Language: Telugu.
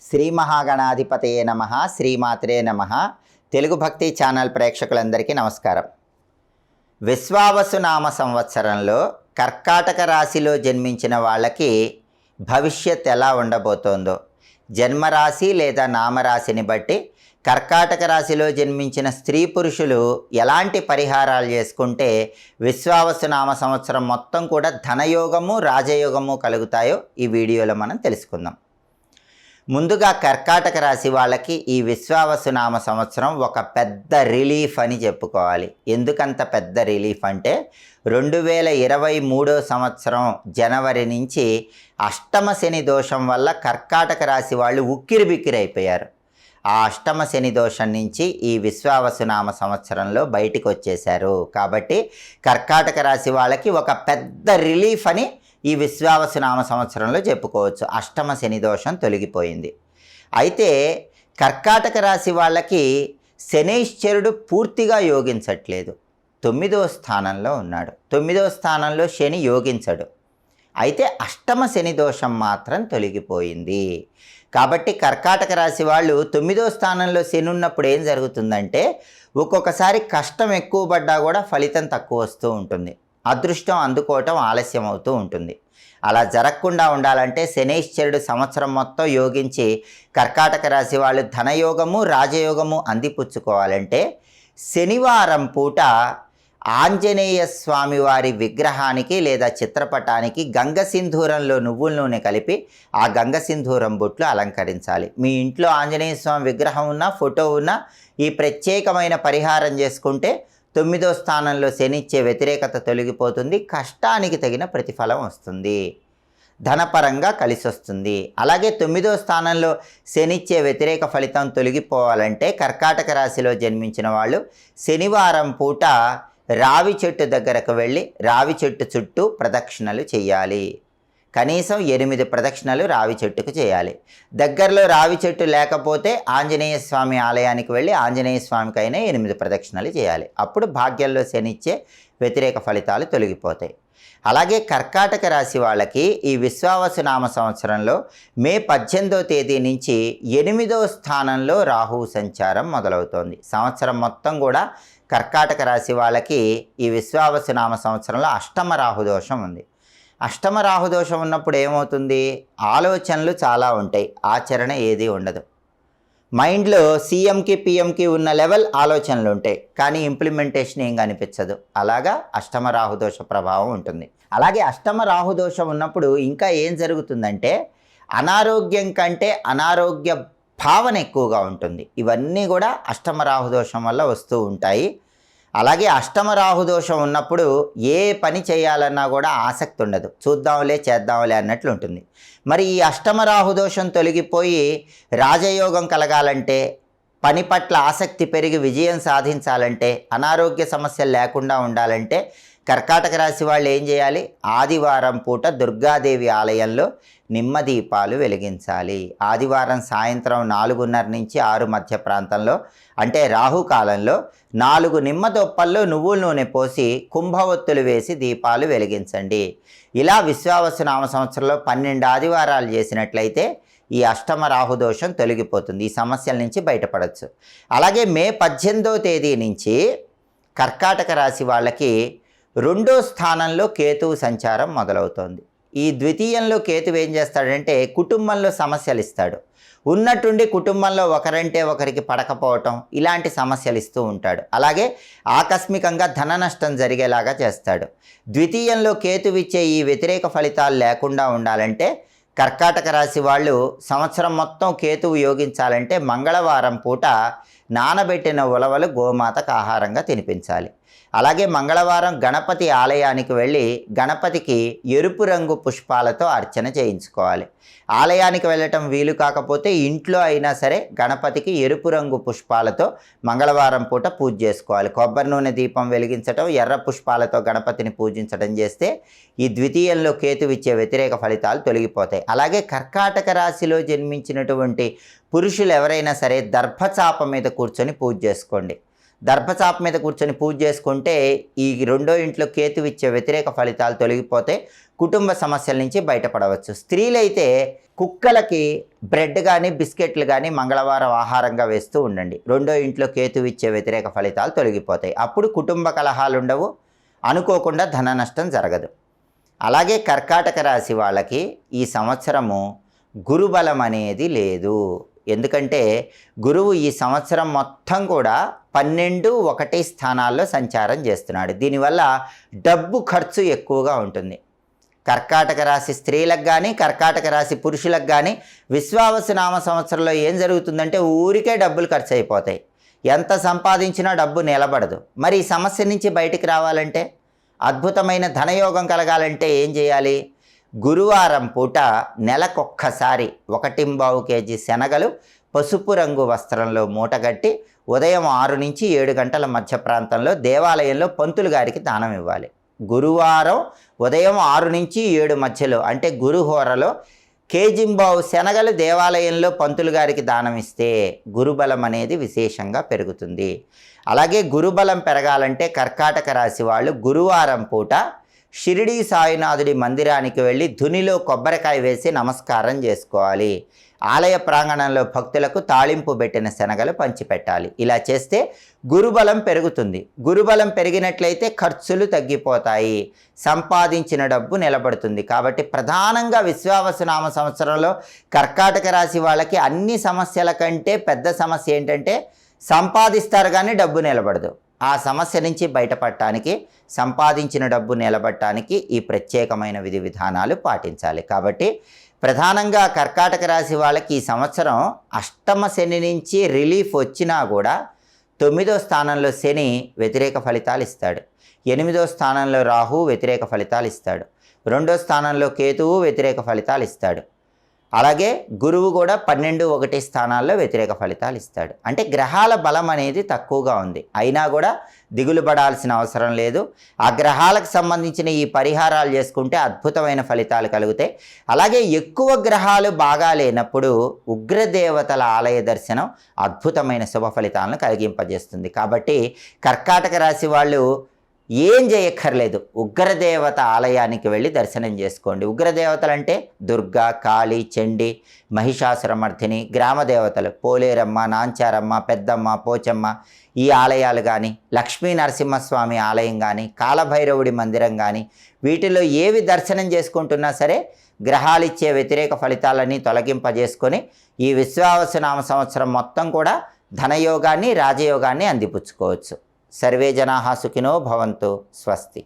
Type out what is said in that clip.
శ్రీ మహాగణాధిపతయే నమః, శ్రీమాత్రే నమః. తెలుగు భక్తి ఛానల్ ప్రేక్షకులందరికీ నమస్కారం. విశ్వావసు నామ సంవత్సరంలో కర్కాటక రాశిలో జన్మించిన వాళ్ళకి భవిష్యత్ ఎలా ఉండబోతోందో, జన్మరాశి లేదా నామరాశిని బట్టి కర్కాటక రాశిలో జన్మించిన స్త్రీ పురుషులు ఎలాంటి పరిహారాలు చేసుకుంటే విశ్వావసు నామ సంవత్సరం మొత్తం కూడా ధనయోగము రాజయోగము కలుగుతాయో ఈ వీడియోలో మనం తెలుసుకుందాం. ముందుగా కర్కాటక రాశి వాళ్ళకి ఈ విశ్వావసు నామ సంవత్సరం ఒక పెద్ద రిలీఫ్ అని చెప్పుకోవాలి. ఎందుకంత పెద్ద రిలీఫ్ అంటే 2023 సంవత్సరం జనవరి నుంచి అష్టమ శని దోషం వల్ల కర్కాటక రాశి వాళ్ళు ఉక్కిరిబిక్కిరైపోయారు. ఆ అష్టమ శని దోషం నుంచి ఈ విశ్వావసు నామ సంవత్సరంలో బయటికి వచ్చేశారు. కాబట్టి కర్కాటక రాశి వాళ్ళకి ఒక పెద్ద రిలీఫ్ అని ఈ విశ్వావసు నామ సంవత్సరంలో చెప్పుకోవచ్చు. అష్టమ శని దోషం తొలగిపోయింది. అయితే కర్కాటక రాశి వాళ్ళకి శనైశ్చరుడు పూర్తిగా యోగించట్లేదు. 9వ స్థానంలో ఉన్నాడు. 9వ స్థానంలో శని యోగించడు. అయితే అష్టమ శని దోషం మాత్రం తొలగిపోయింది. కాబట్టి కర్కాటక రాశి వాళ్ళు 9వ స్థానంలో శని ఉన్నప్పుడు ఏం జరుగుతుందంటే ఒక్కొక్కసారి కష్టం ఎక్కువ పడ్డా కూడా ఫలితం తక్కువ వస్తూ ఉంటుంది. అదృష్టం అందుకోవటం ఆలస్యం అవుతూ ఉంటుంది. అలా జరగకుండా ఉండాలంటే శనైశ్చరుడు సంవత్సరం మొత్తం యోగించి కర్కాటక రాశి వాళ్ళు ధనయోగము రాజయోగము అందిపుచ్చుకోవాలంటే శనివారం పూట ఆంజనేయ స్వామి వారి విగ్రహానికి లేదా చిత్రపటానికి గంగసింధూరంలో నువ్వుల నూనె కలిపి ఆ గంగసింధూరం బొట్లు అలంకరించాలి. మీ ఇంట్లో ఆంజనేయ స్వామి విగ్రహం ఉన్నా ఫోటో ఉన్నా ఈ ప్రత్యేకమైన పరిహారం చేసుకుంటే 9వ స్థానంలో శనిచ్చే వ్యతిరేకత తొలగిపోతుంది. కష్టానికి తగిన ప్రతిఫలం వస్తుంది. ధనపరంగా కలిసి వస్తుంది. అలాగే 9వ స్థానంలో శనిచ్చే వ్యతిరేక ఫలితం తొలగిపోవాలంటే కర్కాటక రాశిలో జన్మించిన వాళ్ళు శనివారం పూట రావి చెట్టు దగ్గరకు వెళ్ళి రావి చెట్టు చుట్టూ ప్రదక్షిణలు చేయాలి. కనీసం 8 ప్రదక్షిణలు రావి చెట్టుకు చేయాలి. దగ్గరలో రావి చెట్టు లేకపోతే ఆంజనేయ స్వామి ఆలయానికి వెళ్ళి ఆంజనేయ స్వామికైనా 8 ప్రదక్షిణలు చేయాలి. అప్పుడు భాగ్యంలో శనిచ్చే వ్యతిరేక ఫలితాలు తొలగిపోతాయి. అలాగే కర్కాటక రాశి వాళ్ళకి ఈ విశ్వావసు నామ సంవత్సరంలో మే 18వ తేదీ నుంచి 8వ స్థానంలో రాహువు సంచారం మొదలవుతోంది. సంవత్సరం మొత్తం కూడా కర్కాటక రాశి వాళ్ళకి ఈ విశ్వావసు నామ సంవత్సరంలో అష్టమ రాహుదోషం ఉంది. అష్టమ రాహుదోషం ఉన్నప్పుడు ఏమవుతుంది? ఆలోచనలు చాలా ఉంటాయి, ఆచరణ ఏది ఉండదు. మైండ్లో సీఎంకి పిఎంకి ఉన్న లెవెల్ ఆలోచనలు ఉంటాయి, కానీ ఇంప్లిమెంటేషన్ ఏం కనిపించదు. అలాగా అష్టమ రాహుదోష ప్రభావం ఉంటుంది. అలాగే అష్టమ రాహుదోషం ఉన్నప్పుడు ఇంకా ఏం జరుగుతుందంటే అనారోగ్యం కంటే అనారోగ్య భావన ఎక్కువగా ఉంటుంది. ఇవన్నీ కూడా అష్టమ రాహుదోషం వల్ల వస్తూ ఉంటాయి. అలాగే అష్టమ రాహుదోషం ఉన్నప్పుడు ఏ పని చేయాలన్నా కూడా ఆసక్తి ఉండదు. చూద్దాంలే చేద్దాంలే అన్నట్లు ఉంటుంది. మరి ఈ అష్టమ రాహుదోషం తొలగిపోయి రాజయోగం కలగాలంటే, పని పట్ల ఆసక్తి పెరిగి విజయం సాధించాలంటే, అనారోగ్య సమస్యలు లేకుండా ఉండాలంటే కర్కాటక రాశి వాళ్ళు ఏం చేయాలి? ఆదివారం పూట దుర్గాదేవి ఆలయంలో నిమ్మ దీపాలు వెలిగించాలి. ఆదివారం సాయంత్రం 4:30 నుంచి 6 మధ్య ప్రాంతంలో అంటే రాహుకాలంలో 4 నిమ్మ దొప్పల్లో నువ్వుల నూనె పోసి కుంభవత్తులు వేసి దీపాలు వెలిగించండి. ఇలా విశ్వావసు నామ సంవత్సరంలో 12 ఆదివారాలు చేసినట్లయితే ఈ అష్టమ రాహుదోషం తొలగిపోతుంది. ఈ సమస్యల నుంచి బయటపడవచ్చు. అలాగే మే 18వ తేదీ నుంచి కర్కాటక రాశి వాళ్ళకి 2వ స్థానంలో కేతువు సంచారం మొదలవుతోంది. ఈ ద్వితీయంలో కేతువు ఏం చేస్తాడంటే కుటుంబంలో సమస్యలు ఇస్తాడు. ఉన్నట్టుండి కుటుంబంలో ఒకరంటే ఒకరికి పడకపోవటం ఇలాంటి సమస్యలు ఇస్తూ ఉంటాడు. అలాగే ఆకస్మికంగా ధన నష్టం జరిగేలాగా చేస్తాడు. ద్వితీయంలో కేతువు ఇచ్చే ఈ వ్యతిరేక ఫలితాలు లేకుండా ఉండాలంటే కర్కాటక రాశి వాళ్ళు సంవత్సరం మొత్తం కేతువు యోగించాలంటే మంగళవారం పూట నానబెట్టిన ఉలవలు గోమాతకు ఆహారంగా తినిపించాలి. అలాగే మంగళవారం గణపతి ఆలయానికి వెళ్ళి గణపతికి ఎరుపు రంగు పుష్పాలతో అర్చన చేయించుకోవాలి. ఆలయానికి వెళ్ళటం వీలు కాకపోతే ఇంట్లో అయినా సరే గణపతికి ఎరుపు రంగు పుష్పాలతో మంగళవారం పూట పూజ చేసుకోవాలి. కొబ్బరి నూనె దీపం వెలిగించడం, ఎర్ర పుష్పాలతో గణపతిని పూజించడం చేస్తే ఈ ద్వితీయంలో కేతువిచ్చే వ్యతిరేక ఫలితాలు తొలగిపోతాయి. అలాగే కర్కాటక రాశిలో జన్మించినటువంటి పురుషులు ఎవరైనా సరే దర్భచాప మీద కూర్చొని పూజ చేసుకోండి. దర్భచాప మీద కూర్చొని పూజ చేసుకుంటే ఈ రెండో ఇంట్లో కేతువు ఇచ్చే వ్యతిరేక ఫలితాలు తొలగిపోతే కుటుంబ సమస్యల నుంచి బయటపడవచ్చు. స్త్రీలైతే కుక్కలకి బ్రెడ్ కానీ బిస్కెట్లు కానీ మంగళవారం ఆహారంగా వేస్తూ ఉండండి. రెండో ఇంట్లో కేతువు ఇచ్చే వ్యతిరేక ఫలితాలు తొలగిపోతాయి. అప్పుడు కుటుంబ కలహాలు ఉండవు, అనుకోకుండా ధన నష్టం జరగదు. అలాగే కర్కాటక రాశి వాళ్ళకి ఈ సంవత్సరము గురుబలం అనేది లేదు. ఎందుకంటే గురువు ఈ సంవత్సరం మొత్తం కూడా 12, 1 స్థానాల్లో సంచారం చేస్తున్నాడు. దీనివల్ల డబ్బు ఖర్చు ఎక్కువగా ఉంటుంది. కర్కాటక రాశి స్త్రీలకు కానీ కర్కాటక రాశి పురుషులకు కానీ విశ్వావసునామ సంవత్సరంలో ఏం జరుగుతుందంటే ఊరికే డబ్బులు ఖర్చు అయిపోతాయి. ఎంత సంపాదించినా డబ్బు నిలబడదు. మరి ఈ సమస్య నుంచి బయటికి రావాలంటే, అద్భుతమైన ధనయోగం కలగాలంటే ఏం చేయాలి? గురువారం పూట నెలకొక్కసారి 1.25 కేజీ శనగలు పసుపు రంగు వస్త్రంలో మూటగట్టి ఉదయం 6 నుంచి 7 గంటల మధ్య ప్రాంతంలో దేవాలయంలో పంతులు గారికి దానం ఇవ్వాలి. గురువారం ఉదయం 6 నుంచి 7 మధ్యలో అంటే గురుహోరలో కేజింబావు శనగలు దేవాలయంలో పంతులు గారికి దానం ఇస్తే గురుబలం అనేది విశేషంగా పెరుగుతుంది. అలాగే గురుబలం పెరగాలంటే కర్కాటక రాశి వాళ్ళు గురువారం పూట షిరిడీ సాయినాథుడి మందిరానికి వెళ్ళి ధునిలో కొబ్బరికాయ వేసి నమస్కారం చేసుకోవాలి. ఆలయ ప్రాంగణంలో భక్తులకు తాళింపు పెట్టిన శనగలు పంచిపెట్టాలి. ఇలా చేస్తే గురుబలం పెరుగుతుంది. గురుబలం పెరిగినట్లయితే ఖర్చులు తగ్గిపోతాయి, సంపాదించిన డబ్బు నిలబడుతుంది. కాబట్టి ప్రధానంగా విశ్వావసునామ సంవత్సరంలో కర్కాటక రాశి వాళ్ళకి అన్ని సమస్యల కంటే పెద్ద సమస్య ఏంటంటే సంపాదిస్తారు కానీ డబ్బు నిలబడదు. ఆ సమస్య నుంచి బయటపడటానికి, సంపాదించిన డబ్బు నిలబడటానికి ఈ ప్రత్యేకమైన విధి విధానాలు పాటించాలి. కాబట్టి ప్రధానంగా కర్కాటక రాశి వాళ్ళకి ఈ సంవత్సరం అష్టమ శని నుంచి రిలీఫ్ వచ్చినా కూడా 9వ స్థానంలో శని వ్యతిరేక ఫలితాలు ఇస్తాడు. 8వ స్థానంలో రాహు వ్యతిరేక ఫలితాలు ఇస్తాడు. 2వ స్థానంలో కేతువు వ్యతిరేక ఫలితాలు ఇస్తాడు. అలాగే గురువు కూడా 12, 1 స్థానాల్లో వ్యతిరేక ఫలితాలు ఇస్తాడు. అంటే గ్రహాల బలం అనేది తక్కువగా ఉంది. అయినా కూడా దిగులు పడాల్సిన అవసరం లేదు. ఆ గ్రహాలకు సంబంధించిన ఈ పరిహారాలు చేసుకుంటే అద్భుతమైన ఫలితాలు కలుగుతాయి. అలాగే ఎక్కువ గ్రహాలు బాగా లేనప్పుడు ఉగ్రదేవతల ఆలయ దర్శనం అద్భుతమైన శుభ ఫలితాలను కలిగింపజేస్తుంది. కాబట్టి కర్కాటక రాశి వాళ్ళు ఏం చేయక్కర్లేదు, ఉగ్రదేవత ఆలయానికి వెళ్ళి దర్శనం చేసుకోండి. ఉగ్రదేవతలు అంటే దుర్గా, కాళీ, చండి, మహిషాసురమర్ధిని, గ్రామదేవతలు పోలేరమ్మ, నాంచారమ్మ, పెద్దమ్మ, పోచమ్మ ఈ ఆలయాలు కానీ, లక్ష్మీ నరసింహస్వామి ఆలయం కానీ, కాలభైరవుడి మందిరం కానీ వీటిలో ఏవి దర్శనం చేసుకుంటున్నా సరే గ్రహాలు ఇచ్చే వ్యతిరేక ఫలితాలన్నీ తొలగింపజేసుకొని ఈ విశ్వావసునామ సంవత్సరం మొత్తం కూడా ధనయోగాన్ని, రాజయోగాన్ని అందిపుచ్చుకోవచ్చు. సర్వే జనాః సుఖినో భవంతు. స్వస్తి.